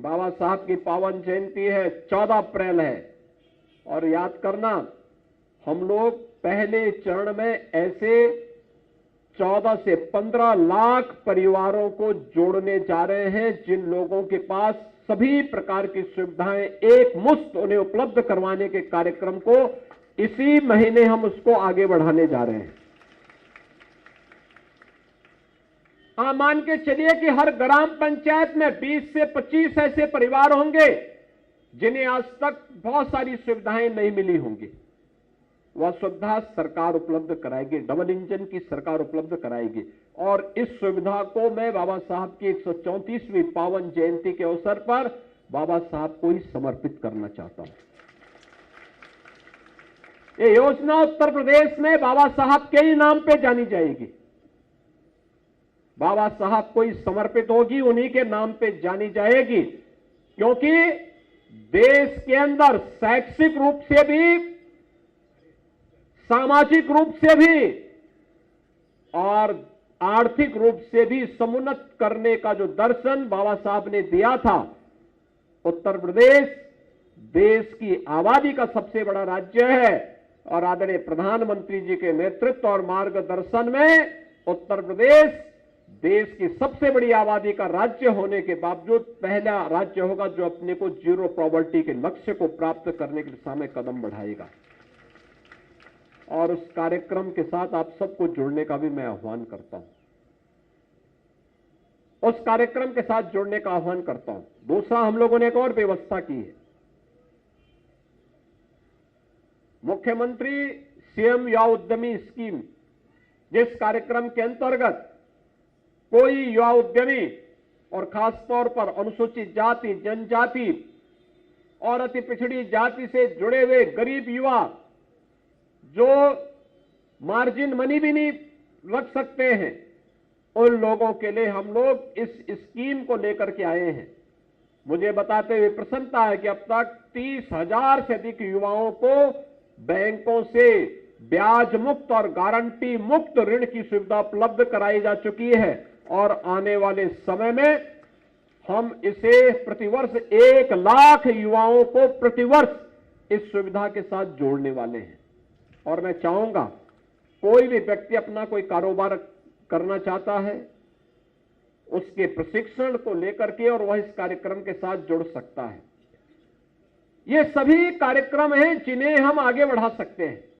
बाबा साहब की पावन जयंती है, 14 अप्रैल है। और याद करना, हम लोग पहले चरण में ऐसे 14 से 15 लाख परिवारों को जोड़ने जा रहे हैं, जिन लोगों के पास सभी प्रकार की सुविधाएं एक मुश्त उन्हें उपलब्ध करवाने के कार्यक्रम को इसी महीने हम उसको आगे बढ़ाने जा रहे हैं। मान के चलिए कि हर ग्राम पंचायत में 20 से 25 ऐसे परिवार होंगे जिन्हें आज तक बहुत सारी सुविधाएं नहीं मिली होंगी। वह सुविधा सरकार उपलब्ध कराएगी, डबल इंजन की सरकार उपलब्ध कराएगी। और इस सुविधा को मैं बाबा साहब की 134वीं पावन जयंती के अवसर पर बाबा साहब को ही समर्पित करना चाहता हूं। ये योजना उत्तर प्रदेश में बाबा साहब के ही नाम पे जानी जाएगी, बाबा साहब को ही समर्पित होगी, उन्हीं के नाम पे जानी जाएगी। क्योंकि देश के अंदर शैक्षिक रूप से भी, सामाजिक रूप से भी और आर्थिक रूप से भी समुन्नत करने का जो दर्शन बाबा साहब ने दिया था, उत्तर प्रदेश देश की आबादी का सबसे बड़ा राज्य है। और आदरणीय प्रधानमंत्री जी के नेतृत्व और मार्गदर्शन में उत्तर प्रदेश देश की सबसे बड़ी आबादी का राज्य होने के बावजूद पहला राज्य होगा जो अपने को जीरो पॉवर्टी के लक्ष्य को प्राप्त करने की दिशा में कदम बढ़ाएगा। और उस कार्यक्रम के साथ आप सबको जुड़ने का भी मैं आह्वान करता हूं, उस कार्यक्रम के साथ जुड़ने का आह्वान करता हूं। दूसरा, हम लोगों ने एक और व्यवस्था की है। मुख्यमंत्री सीएम युवा उद्यमी स्कीम, जिस कार्यक्रम के अंतर्गत कोई युवा उद्यमी और खासतौर पर अनुसूचित जाति, जनजाति और अति पिछड़ी जाति से जुड़े हुए गरीब युवा जो मार्जिन मनी भी नहीं रख सकते हैं, उन लोगों के लिए हम लोग इस स्कीम को लेकर के आए हैं। मुझे बताते हुए प्रसन्नता है कि अब तक 30,000 से अधिक युवाओं को बैंकों से ब्याज मुक्त और गारंटी मुक्त ऋण की सुविधा उपलब्ध कराई जा चुकी है। और आने वाले समय में हम इसे प्रतिवर्ष 1 लाख युवाओं को प्रतिवर्ष इस सुविधा के साथ जोड़ने वाले हैं। और मैं चाहूंगा, कोई भी व्यक्ति अपना कोई कारोबार करना चाहता है, उसके प्रशिक्षण को लेकर के और वह इस कार्यक्रम के साथ जुड़ सकता है। ये सभी कार्यक्रम हैं जिन्हें हम आगे बढ़ा सकते हैं।